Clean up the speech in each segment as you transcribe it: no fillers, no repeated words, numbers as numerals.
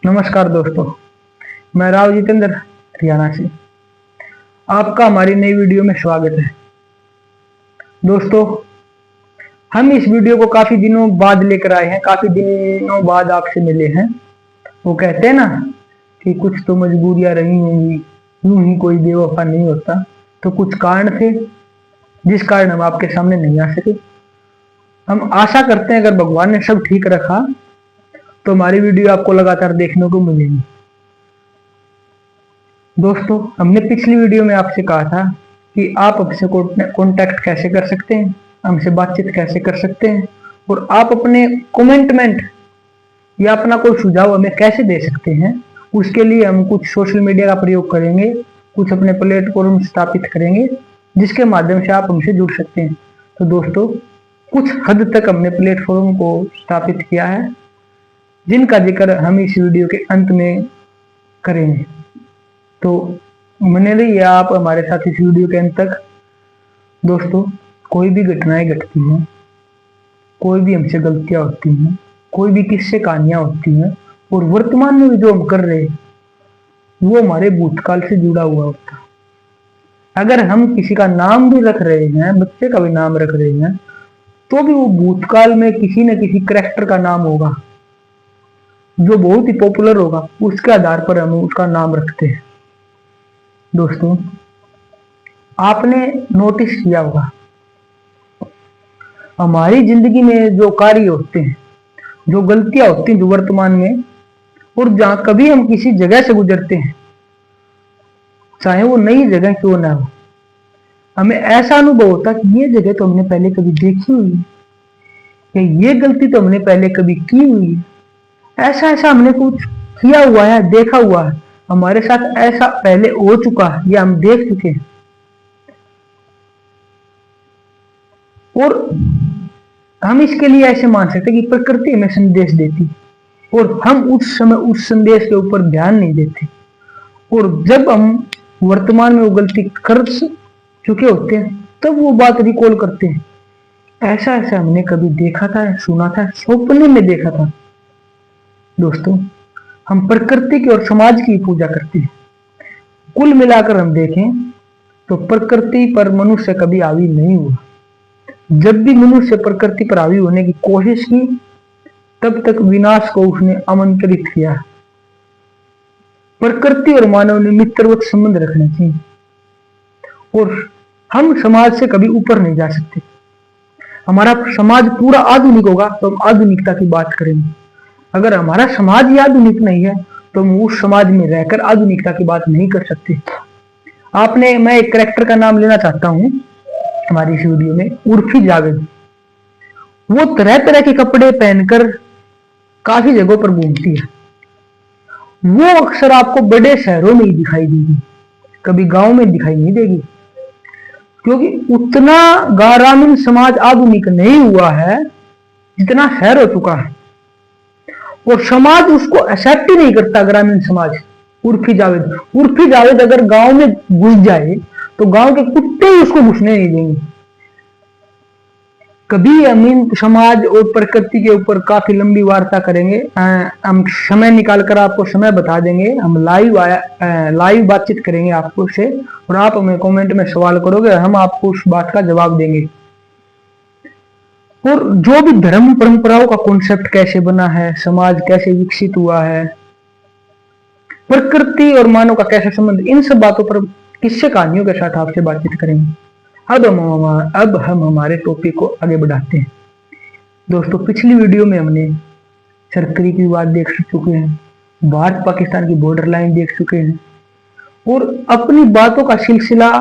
नमस्कार दोस्तों, मैं राव जितेंद्र हरियाणा से आपका हमारी नई वीडियो में स्वागत है। दोस्तों, हम इस वीडियो को काफी दिनों बाद लेकर आए हैं, काफी दिनों बाद आपसे मिले हैं। वो कहते हैं ना कि कुछ तो मजबूरियां रही होंगी, यूं ही कोई बेवफा नहीं होता। तो कुछ कारण थे जिस कारण हम आपके सामने नहीं आ सके। हम आशा करते हैं अगर भगवान ने सब ठीक रखा तो हमारी वीडियो आपको लगातार देखने को मिलेगी। दोस्तों, हमने पिछली वीडियो में आपसे कहा था कि आप हमसे कांटेक्ट कैसे कर सकते हैं, हमसे बातचीत कैसे कर सकते हैं और आप अपने कमेंटमेंट या अपना कोई सुझाव हमें कैसे दे सकते हैं। उसके लिए हम कुछ सोशल मीडिया का प्रयोग करेंगे, कुछ अपने प्लेटफॉर्म स्थापित करेंगे जिसके माध्यम से आप हमसे जुड़ सकते हैं। तो दोस्तों, कुछ हद तक हमने प्लेटफॉर्म को स्थापित किया है जिनका जिक्र हम इस वीडियो के अंत में करेंगे। तो बने रहिए आप हमारे साथ इस वीडियो के अंत तक। दोस्तों, कोई भी घटनाएं घटती हैं, कोई भी हमसे गलतियां होती हैं, कोई भी किस्से कहानियां होती हैं और वर्तमान में भी जो हम कर रहे हैं वो हमारे भूतकाल से जुड़ा हुआ होता है। अगर हम किसी का नाम भी रख रहे हैं, बच्चे का भी नाम रख रहे हैं, तो भी वो भूतकाल में किसी न किसी कैरेक्टर का नाम होगा जो बहुत ही पॉपुलर होगा, उसके आधार पर हम उसका नाम रखते हैं। दोस्तों, आपने नोटिस किया होगा हमारी जिंदगी में जो कार्य होते हैं, जो गलतियां होती हैं जो वर्तमान में, और जहां कभी हम किसी जगह से गुजरते हैं, चाहे वो नई जगह क्यों ना हो, हमें ऐसा अनुभव होता कि ये जगह तो हमने पहले कभी देखी हुई है या ये गलती तो हमने पहले कभी की हुई है। ऐसा ऐसा हमने कुछ किया हुआ है, देखा हुआ है, हमारे साथ ऐसा पहले हो चुका है या हम देख चुके हैं। और हम इसके लिए ऐसे मान सकते हैं कि प्रकृति हमें संदेश देती और हम उस समय उस संदेश के ऊपर ध्यान नहीं देते, और जब हम वर्तमान में वो गलती कर चुके होते हैं तब वो बात रिकॉल करते हैं। ऐसा ऐसा हमने कभी देखा था, सुना था, सपने में देखा था। दोस्तों, हम प्रकृति की और समाज की पूजा करते हैं। कुल मिलाकर हम देखें तो प्रकृति पर मनुष्य कभी हावी नहीं हुआ। जब भी मनुष्य प्रकृति पर हावी होने की कोशिश की तब तक विनाश को उसने आमंत्रित किया। प्रकृति और मानव ने मित्रवत संबंध रखने चाहिए और हम समाज से कभी ऊपर नहीं जा सकते। हमारा समाज पूरा आधुनिक होगा तो हम आधुनिकता की बात करेंगे। अगर हमारा समाज ही आधुनिक नहीं है तो हम उस समाज में रहकर आधुनिकता की बात नहीं कर सकते। मैं एक कैरेक्टर का नाम लेना चाहता हूं हमारी इस वीडियो में, उर्फी जावेद। वो तरह तरह के कपड़े पहनकर काफी जगहों पर घूमती है। वो अक्सर आपको बड़े शहरों में ही दिखाई देगी, कभी गांव में दिखाई नहीं देगी, क्योंकि उतना ग्रामीण समाज आधुनिक नहीं हुआ है जितना शहर हो चुका है, और समाज उसको एक्सेप्ट ही नहीं करता। ग्रामीण समाज उर्फी जावेद अगर गांव में घुस जाए तो गांव के कुत्ते ही उसको घुसने नहीं देंगे। कभी हम समाज और प्रकृति के ऊपर काफी लंबी वार्ता करेंगे। हम समय निकाल कर आपको समय बता देंगे, हम लाइव बातचीत करेंगे आपको से, और आप हमें कमेंट में सवाल करोगे, हम आपको उस बात का जवाब देंगे। और जो भी धर्म परंपराओं का कॉन्सेप्ट कैसे बना है, समाज कैसे विकसित हुआ है, प्रकृति और मानव का कैसा संबंध, इन सब बातों पर किस्से कहानियों के साथ आपसे बातचीत करेंगे। अब हम हमारे टॉपिक को आगे बढ़ाते हैं। दोस्तों, पिछली वीडियो में हमने सरकरी की बात देख चुके हैं, भारत पाकिस्तान की बॉर्डर लाइन देख चुके हैं, और अपनी बातों का सिलसिला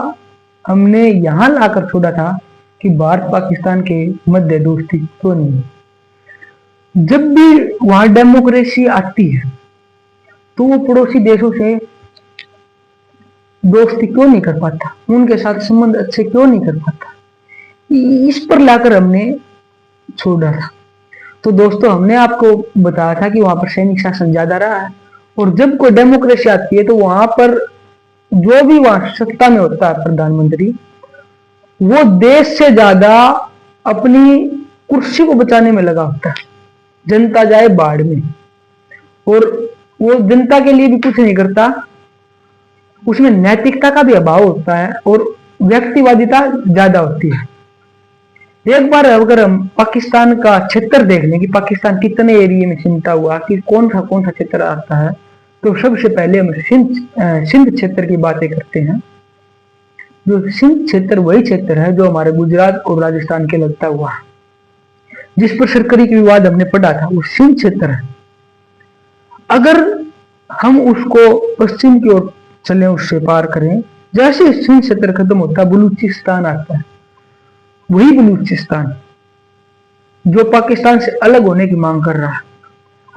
हमने यहां लाकर छोड़ा था कि भारत पाकिस्तान के मध्य दोस्ती क्यों नहीं है। जब भी वहां डेमोक्रेसी आती है तो वो पड़ोसी देशों से दोस्ती क्यों नहीं कर पाता, उनके साथ संबंध अच्छे क्यों नहीं कर पाता, इस पर लाकर हमने छोड़ा था। तो दोस्तों, हमने आपको बताया था कि वहां पर सैनिक शासन ज्यादा रहा है, और जब कोई डेमोक्रेसी आती है तो वहां पर जो भी वहां सत्ता में होता है प्रधानमंत्री, वो देश से ज्यादा अपनी कुर्सी को बचाने में लगा होता है। जनता जाए बाढ़ में, और वो जनता के लिए भी कुछ नहीं करता, उसमें नैतिकता का भी अभाव होता है और व्यक्तिवादिता ज्यादा होती है। एक बार अगर हम पाकिस्तान का क्षेत्र देख लें कि पाकिस्तान कितने एरिया में सिमटा हुआ, कि कौन सा क्षेत्र आता है, तो सबसे पहले हम सिंध क्षेत्र की बातें करते हैं। जो सिंध क्षेत्र वही क्षेत्र है जो हमारे गुजरात और राजस्थान के लगता हुआ है, जिस पर सरकारी विवाद हमने पढ़ा था, वो सिंध क्षेत्र है। अगर हम उसको पश्चिम की ओर चले, उससे पार करें, जैसे सिंध क्षेत्र खत्म होता है बलूचिस्तान आता है। वही बलूचिस्तान जो पाकिस्तान से अलग होने की मांग कर रहा है।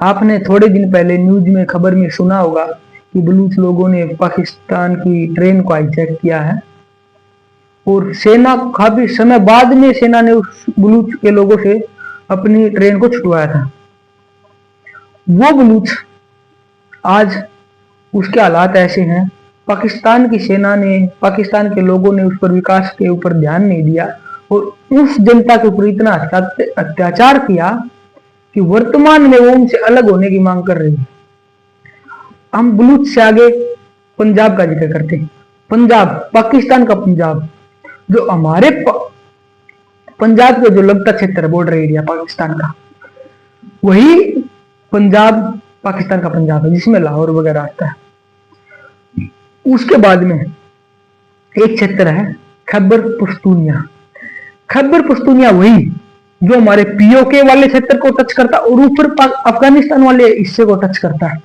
आपने थोड़े दिन पहले न्यूज में खबर में सुना होगा कि बलूच लोगों ने पाकिस्तान की ट्रेन को हाईजैक किया है और सेना काफी समय बाद में सेना ने उस बलूच के लोगों से अपनी ट्रेन को छुटवाया था। वो बलूच आज उसके हालात ऐसे हैं, पाकिस्तान की सेना ने, पाकिस्तान के लोगों ने उस पर विकास के ऊपर ध्यान नहीं दिया और उस जनता के ऊपर इतना अत्याचार किया कि वर्तमान में वो उनसे अलग होने की मांग कर रही है। हम बलूच से आगे पंजाब का जिक्र करते हैं। पंजाब, पाकिस्तान का पंजाब, जो हमारे पंजाब के जो लगता क्षेत्र है, बॉर्डर एरिया पाकिस्तान का, वही पंजाब पाकिस्तान का पंजाब है, जिसमें लाहौर वगैरह आता है। उसके बाद में एक क्षेत्र है खैबर पख्तूनिया। खैबर पख्तूनिया वही जो हमारे पीओके वाले क्षेत्र को टच करता है और ऊपर अफगानिस्तान वाले हिस्से को टच करता है।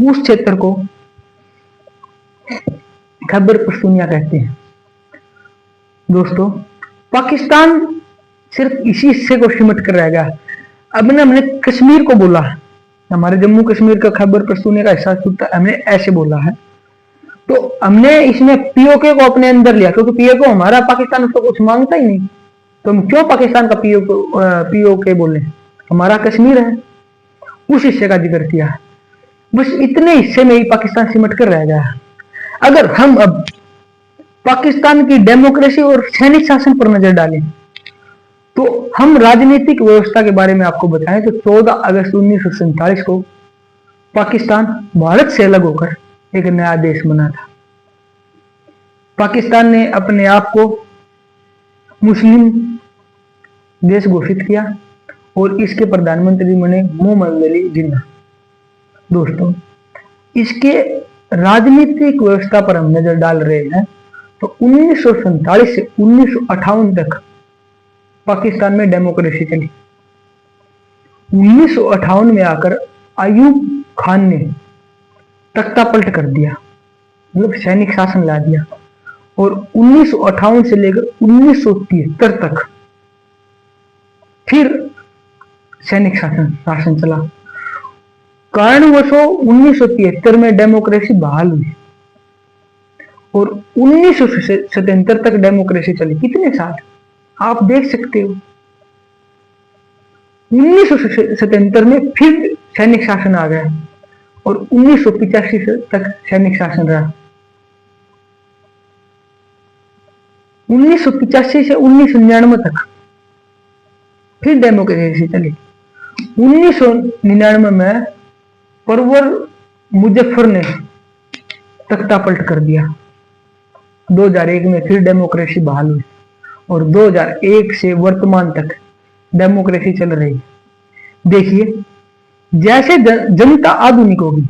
उस क्षेत्र को खैबर पख्तूनिया कहते हैं। दोस्तों, पाकिस्तान सिर्फ इसी हिस्से को सिमट कर रह गया। अब हमने कश्मीर को बोला, हमारे जम्मू कश्मीर का खैबर पख्तूनिया का हिस्सा छूटता, हमने ऐसे बोला है, तो हमने इसमें पीओके को अपने अंदर लिया, क्योंकि पीओके हमारा, पाकिस्तान उसको कुछ मांगता ही नहीं, तो हम क्यों पाकिस्तान का पीओके बोले? हमारा कश्मीर है, उस हिस्से का जिक्र किया है। बस इतने हिस्से में ही पाकिस्तान सिमट कर रह गया है। अगर हम अब पाकिस्तान की डेमोक्रेसी और सैनिक शासन पर नजर डालें, तो हम राजनीतिक व्यवस्था के बारे में आपको बताएं तो 14 अगस्त 1947 को पाकिस्तान भारत से अलग होकर एक नया देश बना था। पाकिस्तान ने अपने आप को मुस्लिम देश घोषित किया और इसके प्रधानमंत्री बने मोहम्मद अली जिन्ना। दोस्तों, इसके राजनीतिक व्यवस्था पर हम नजर डाल रहे हैं तो 1947 से 1958 तक पाकिस्तान में डेमोक्रेसी चली। 1958 में आकर अयूब खान ने तख्ता पलट कर दिया, मतलब सैनिक शासन ला दिया, और 1958 से लेकर 1973 तक फिर सैनिक शासन चला। कारणवशों 1973 में डेमोक्रेसी बहाल हुई और 1977 तक डेमोक्रेसी चली। कितने साल आप देख सकते हो। 1977 में फिर सैनिक शासन आ गया और 1985 तक सैनिक शासन रहा। 1985 से 1999 तक फिर डेमोक्रेसी चली। 1999 में परवर मुजफ्फर ने तख्ता पलट कर दिया। 2001 में फिर डेमोक्रेसी बहाल हुई और 2001 से वर्तमान तक डेमोक्रेसी चल रही है। देखिए, जैसे जनता आधुनिक होगी,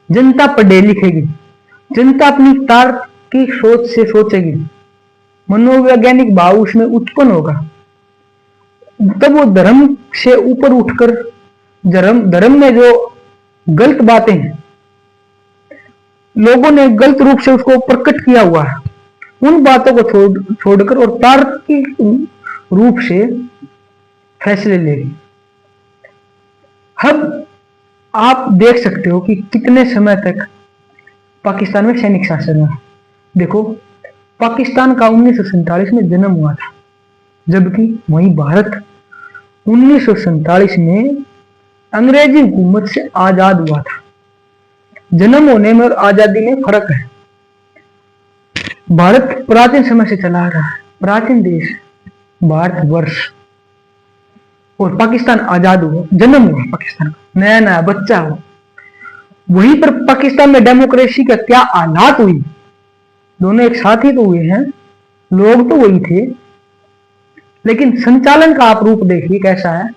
जनता पढ़े लिखेगी, जनता अपनी तार्किक सोच से सोचेगी, मनोवैज्ञानिक भाव उसमें उत्पन्न होगा, तब वो धर्म से ऊपर उठकर धर्म में जो गलत बातें हैं, लोगों ने गलत रूप से उसको प्रकट किया हुआ है, उन बातों को छोड़कर और तार्किक रूप से फैसले लेगी। अब आप देख सकते हो कि कितने समय तक पाकिस्तान में सैनिक शासन है। देखो, पाकिस्तान का 1947 में जन्म हुआ था, जबकि वहीं भारत 1947 में अंग्रेजी हुकूमत से आजाद हुआ था। जन्म होने में और आजादी में फर्क है। भारत प्राचीन समय से चला आ रहा है, प्राचीन देश भारतवर्ष, और पाकिस्तान आजाद हुआ, जन्म हुआ पाकिस्तान का, नया नया बच्चा हो। वहीं पर पाकिस्तान में डेमोक्रेसी का क्या हालात हुई, दोनों एक साथ ही तो हुए हैं, लोग तो वही थे, लेकिन संचालन का आप रूप देखिए कैसा है।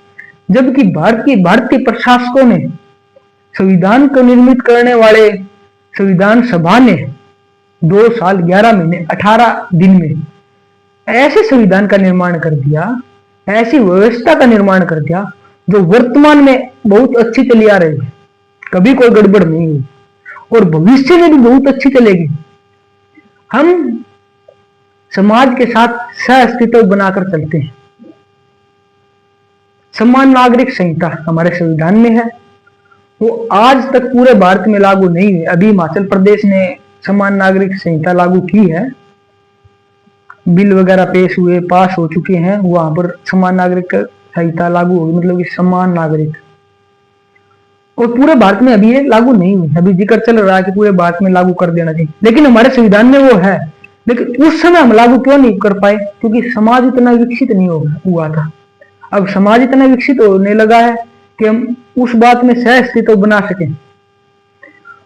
जबकि भारतीय प्रशासकों ने, संविधान को निर्मित करने वाले संविधान सभा ने 2 साल 11 महीने 18 दिन में ऐसे संविधान का निर्माण कर दिया, ऐसी व्यवस्था का निर्माण कर दिया जो वर्तमान में बहुत अच्छी चली आ रही है, कभी कोई गड़बड़ नहीं हुई और भविष्य में भी बहुत अच्छी चलेगी। हम समाज के साथ सह अस्तित्व बनाकर चलते हैं। समान नागरिक संहिता हमारे संविधान में है, वो आज तक पूरे भारत में लागू नहीं है। अभी हिमाचल प्रदेश ने समान नागरिक संहिता लागू की है, बिल वगैरह पेश हुए, पास हो चुके हैं, वहां पर समान नागरिक संहिता लागू होगी, मतलब कि समान नागरिक। और पूरे भारत में अभी ये लागू नहीं हुई, अभी जिक्र चल रहा है कि पूरे भारत में लागू कर देना चाहिए, लेकिन हमारे संविधान में वो है। लेकिन उस समय हम लागू क्यों नहीं कर पाए? क्योंकि समाज इतना विकसित नहीं हुआ था। अब समाज इतना विकसित होने लगा है कि हम उस बात में सह अस्तित्व बना सकें।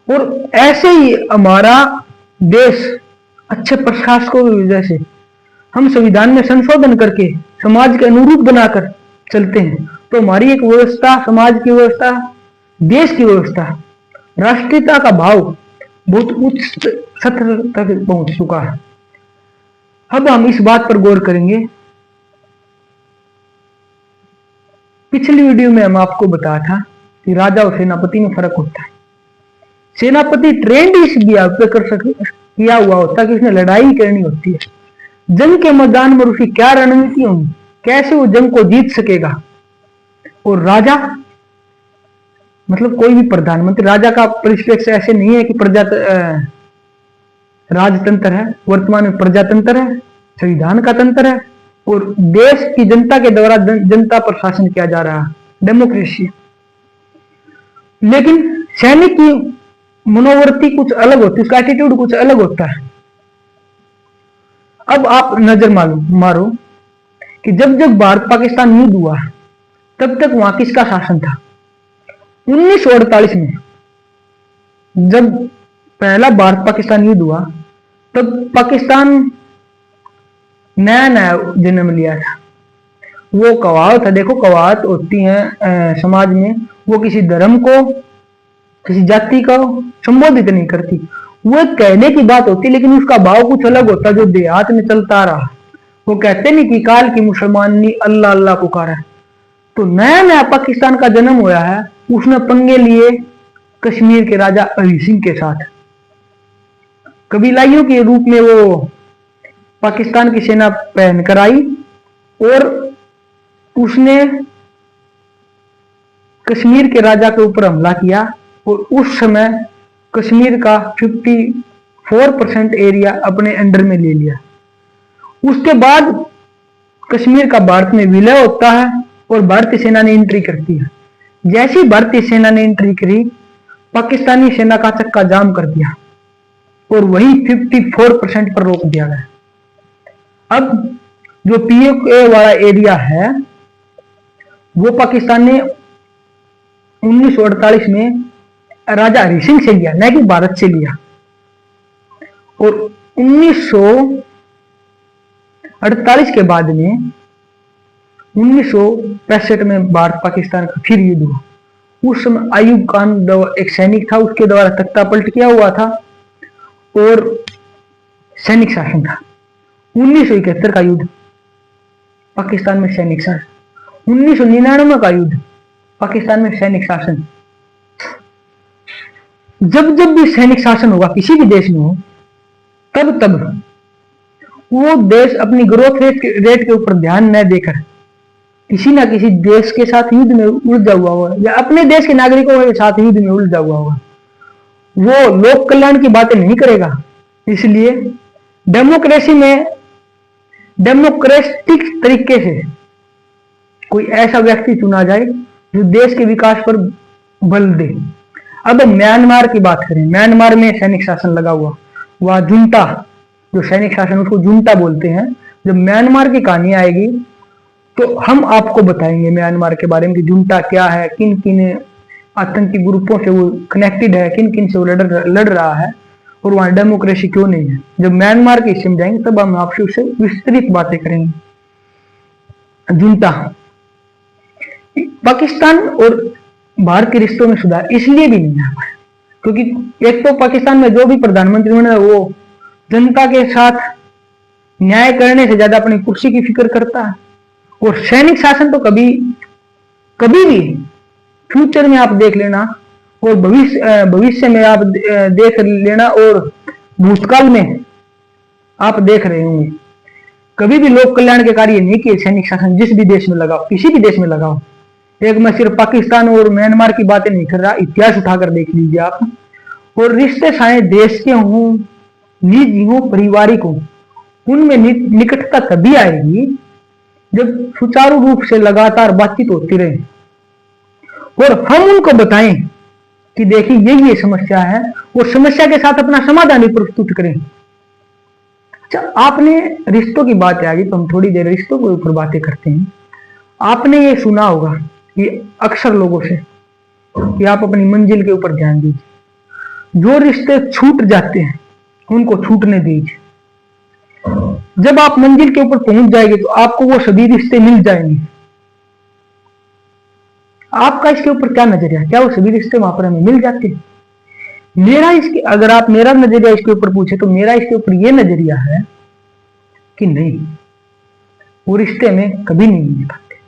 और ऐसे ही हमारा देश अच्छे प्रशासकों की वजह से हम संविधान में संशोधन करके समाज के अनुरूप बनाकर चलते हैं, तो हमारी एक व्यवस्था, समाज की व्यवस्था, देश की व्यवस्था, राष्ट्रीयता का भाव बहुत उच्च स्तर तक पहुंच चुका है। अब हम इस बात पर गौर करेंगे। पिछली वीडियो में हम आपको बताया था कि राजा और सेनापति में फर्क होता है। सेनापति ट्रेंड इस बिहाव पे किया हुआ होता है कि उसने लड़ाई करनी होती है, जंग के मैदान में उसकी क्या रणनीति होगी, कैसे वो जंग को जीत सकेगा। और राजा मतलब कोई भी प्रधानमंत्री, राजा का परिप्रेक्ष्य ऐसे नहीं है कि राजतंत्र है, वर्तमान में प्रजातंत्र है, संविधान का तंत्र है और देश की जनता के द्वारा जनता पर शासन किया जा रहा है, डेमोक्रेसी। लेकिन सैनिक की मनोवृत्ति कुछ अलग होती है, उसका एटीट्यूड कुछ अलग होता है। अब आप नजर मारो कि जब जब भारत पाकिस्तान युद्ध हुआ तब तक वहां किसका शासन था? 1948 में जब पहला भारत पाकिस्तान युद्ध हुआ तब पाकिस्तान नया नया जन्म लिया था। वो कवायत है, देखो कवायत होती है समाज में, वो किसी धर्म को, किसी जाति को संबोधित नहीं करती, वो एक कहने की बात होती, लेकिन उसका भाव कुछ अलग होता जो देहात में चलता रहा। वो कहते नहीं कि काल की मुसलमान ने अल्लाह अल्लाह पुकारा है। तो नया नया पाकिस्तान का जन्म हुआ है, उसने पंगे लिए कश्मीर के राजा हरि सिंह के साथ। कबीलाइयों के रूप में वो पाकिस्तान की सेना पहनकर आई और उसने कश्मीर के राजा के ऊपर हमला किया और उस समय कश्मीर का 54% एरिया अपने अंडर में ले लिया। उसके बाद कश्मीर का भारत में विलय होता है और भारतीय सेना ने एंट्री करती है। जैसी भारतीय सेना ने एंट्री करी, पाकिस्तानी सेना का चक्का जाम कर दिया और वही 54% पर रोक दिया गया। अब जो पीओके वाला एरिया है वो पाकिस्तान ने 1948 में राजा हरि सिंह से लिया, न कि भारत से लिया। और 1948 के बाद में 1965 में भारत पाकिस्तान का फिर युद्ध हुआ। उस समय अयूब खान एक सैनिक था, उसके द्वारा तख्ता पलट किया हुआ था और सैनिक शासन था। 1971 का युद्ध पाकिस्तान में सैनिक शासन, 1999 का युद्ध पाकिस्तान में सैनिक शासन। जब जब भी सैनिक शासन होगा किसी भी देश में हो, तब तब वो देश अपनी ग्रोथ रेट के ऊपर ध्यान न देकर किसी ना किसी देश के साथ युद्ध में उलझा हुआ होगा या अपने देश के नागरिकों के साथ युद्ध में उलझा हुआ होगा। वो लोक कल्याण की बातें नहीं करेगा। इसलिए डेमोक्रेसी में डेमोक्रेटिक तरीके से कोई ऐसा व्यक्ति चुना जाए जो देश के विकास पर बल दे। अब म्यांमार की बात करें, म्यांमार में सैनिक शासन लगा हुआ, वह जुंटा, जो सैनिक शासन उसको जुंटा बोलते हैं। जब म्यांमार की कहानी आएगी तो हम आपको बताएंगे म्यांमार के बारे में कि जुंटा क्या है, किन किन आतंकी ग्रुपों से वो कनेक्टेड है, किन किन से वो लड़ रहा है, और वहां डेमोक्रेसी क्यों नहीं है। जब म्यांमार के हिस्से में जाएंगे तब हम आपसे उससे विस्तृत बातें करेंगे। जुंटा पाकिस्तान और भारत के रिश्तों में सुधार इसलिए भी नहीं आ पाया क्योंकि एक तो पाकिस्तान में जो भी प्रधानमंत्री बना है वो जनता के साथ न्याय करने से ज्यादा अपनी कुर्सी की फिक्र करता है, और सैनिक शासन तो कभी भी फ्यूचर में आप देख लेना, और भविष्य में आप देख लेना, और भूतकाल में आप देख रहे होंगे, कभी भी लोक कल्याण के कार्य नहीं किए सैनिक शासन जिस भी देश में लगाओ, किसी भी देश में लगाओ। एक मैं सिर्फ पाकिस्तान और म्यांमार की बातें नहीं कर रहा, इतिहास उठाकर देख लीजिए आप। और रिश्ते चाहे देश के हों, निजी हों, पारिवारिक हों, उनमें निकटता तभी आएगी जब सुचारू रूप से लगातार बातचीत होती रहे, और हम उनको बताएं कि देखिए ये समस्या है, और समस्या के साथ अपना समाधान भी प्रस्तुत करें। अच्छा, आपने रिश्तों की बात आ गई तो हम थोड़ी देर रिश्तों के ऊपर बातें करते हैं। आपने ये सुना होगा कि अक्सर लोगों से कि आप अपनी मंजिल के ऊपर ध्यान दीजिए, जो रिश्ते छूट जाते हैं उनको छूटने दीजिए। जब आप मंजिल के ऊपर पहुंच जाएंगे तो आपको वो सभी रिश्ते मिल जाएंगे। आपका इसके ऊपर क्या नजरिया है? क्या वो सभी रिश्ते वहां पर हमें मिल जाते हैं? अगर आप मेरा नजरिया इसके ऊपर पूछे तो मेरा इसके ऊपर ये नजरिया है कि नहीं, वो रिश्ते हमें कभी नहीं मिल पाते।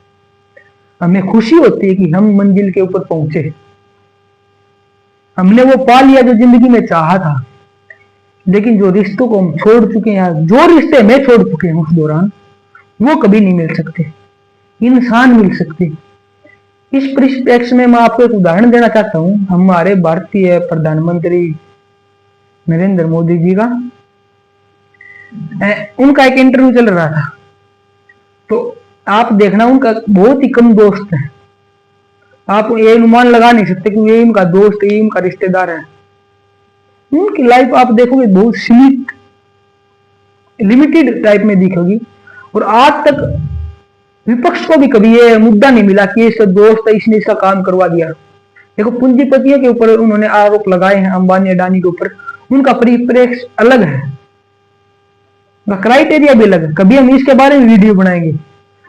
हमें खुशी होती है कि हम मंजिल के ऊपर पहुंचे, हमने वो पा लिया जो जिंदगी में चाहा था, लेकिन जो रिश्तों को हम छोड़ चुके हैं, जो रिश्ते में छोड़ चुके हैं उस दौरान, वो कभी नहीं मिल सकते। इंसान मिल सकते। इस परिप्रेक्ष्य में मैं आपको एक उदाहरण देना चाहता हूं। हमारे भारतीय प्रधानमंत्री नरेंद्र मोदी जी का उनका एक इंटरव्यू चल रहा था, तो आप देखना उनका बहुत ही कम दोस्त है। आप ये अनुमान लगा नहीं सकते कि ये उनका दोस्त है, ये उनका रिश्तेदार है। उनकी लाइफ आप देखोगे बहुत सीमित, लिमिटेड टाइप में दिखेगी, और आज तक विपक्ष को भी कभी ये मुद्दा नहीं मिला कि इसका दोस्त है, इसने इसका काम करवा दिया। देखो, पूंजीपतियों के ऊपर उन्होंने आरोप लगाए हैं, अंबानी अडानी के ऊपर, उनका परिप्रेक्ष्य अलग है, क्राइटेरिया भी अलग है। कभी हम इसके बारे में वीडियो बनाएंगे।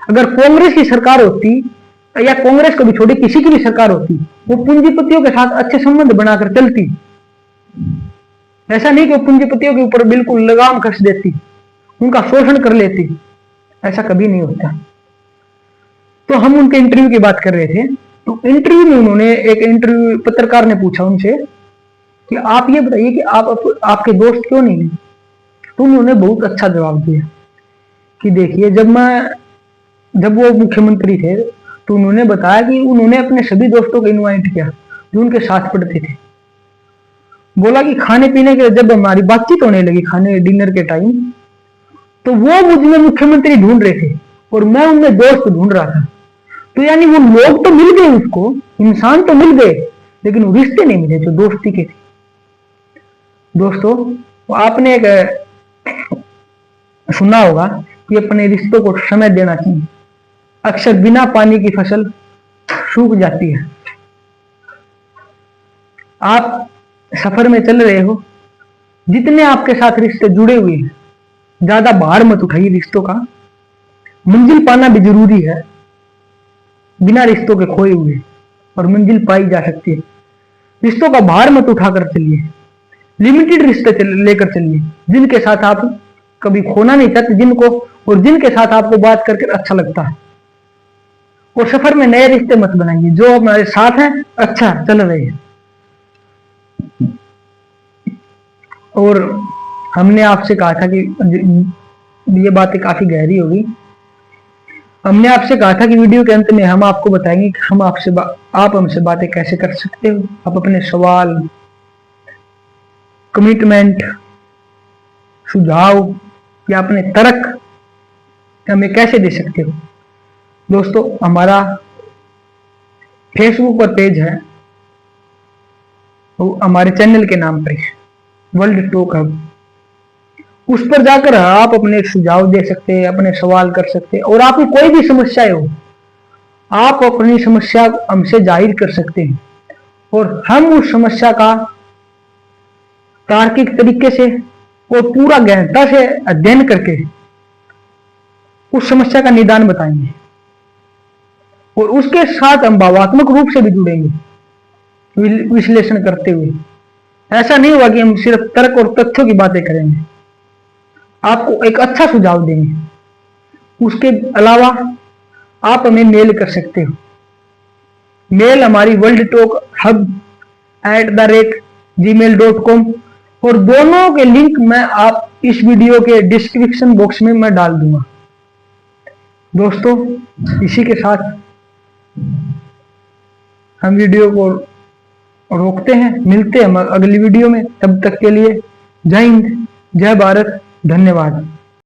अगर कांग्रेस की सरकार होती, या कांग्रेस को भी छोड़ी किसी की भी सरकार होती, वो पूंजीपतियों के साथ अच्छे संबंध बनाकर चलती। ऐसा नहीं कि वो पूंजीपतियों के ऊपर बिल्कुल लगाम कस देती, उनका शोषण कर लेती, ऐसा कभी नहीं होता। तो हम उनके इंटरव्यू की बात कर रहे थे, तो इंटरव्यू में उन्होंने पत्रकार ने पूछा उनसे कि आप ये बताइए कि आपके दोस्त क्यों नहीं है? तो उन्होंने बहुत अच्छा जवाब दिया कि देखिए, जब वो मुख्यमंत्री थे तो उन्होंने बताया कि उन्होंने अपने सभी दोस्तों को इनवाइट किया जो उनके साथ पढ़ते थे। बोला कि खाने पीने के जब हमारी बातचीत होने लगी, खाने डिनर के टाइम, तो वो मुझ में मुख्यमंत्री ढूंढ रहे थे और मैं उनमें दोस्त ढूंढ रहा था। तो यानी वो लोग तो मिल गए, उसको इंसान तो मिल गए, लेकिन वो रिश्ते नहीं मिले जो दोस्ती के थे। दोस्तों, आपने एक सुना होगा कि अपने रिश्तों को समय देना चाहिए। अक्सर बिना पानी की फसल सूख जाती है। आप सफर में चल रहे हो, जितने आपके साथ रिश्ते जुड़े हुए हैं, ज्यादा भार मत उठाइए रिश्तों का। मंजिल पाना भी जरूरी है, बिना रिश्तों के खोए हुए, और मंजिल पाई जा सकती है। रिश्तों का भार मत उठाकर चलिए, लिमिटेड रिश्ते लेकर चलिए, जिनके साथ आप कभी खोना नहीं चाहते, और जिनके साथ आपको बात करके अच्छा लगता है। और सफर में नए रिश्ते मत बनाइए, जो हमारे साथ हैं अच्छा चल रहे हैं। और हमने आपसे कहा था कि ये बातें काफी गहरी होगी। हमने आपसे कहा था कि वीडियो के अंत में हम आपको बताएंगे कि आप हमसे बातें कैसे कर सकते हो। आप अपने सवाल, कमिटमेंट, सुझाव या अपने तर्क हमें कैसे दे सकते हो। दोस्तों, हमारा फेसबुक पर पेज है, वो हमारे चैनल के नाम पर वर्ल्ड टॉक हब। उस पर जाकर आप अपने सुझाव दे सकते हैं, अपने सवाल कर सकते हैं, और आपकी कोई भी समस्या हो, आप अपनी समस्या हमसे जाहिर कर सकते हैं। और हम उस समस्या का तार्किक तरीके से और पूरा गहनता से अध्ययन करके उस समस्या का निदान बताएंगे और उसके साथ हम भावात्मक रूप से भी जुड़ेंगे विश्लेषण करते हुए। ऐसा नहीं हुआ कि हम सिर्फ तर्क और तथ्यों की बातें करेंगे, आपको एक अच्छा सुझाव देंगे। उसके अलावा आप हमें मेल कर सकते हो। मेल हमारी worldtalkhub@gmail.com और दोनों के लिंक मैं आप इस वीडियो के डिस्क्रिप्शन बॉक्स में मैं डाल दूंगा। दोस्तों, इसी के साथ हम वीडियो को रोकते हैं, मिलते हैं अगली वीडियो में। तब तक के लिए जय हिंद, जय भारत, धन्यवाद।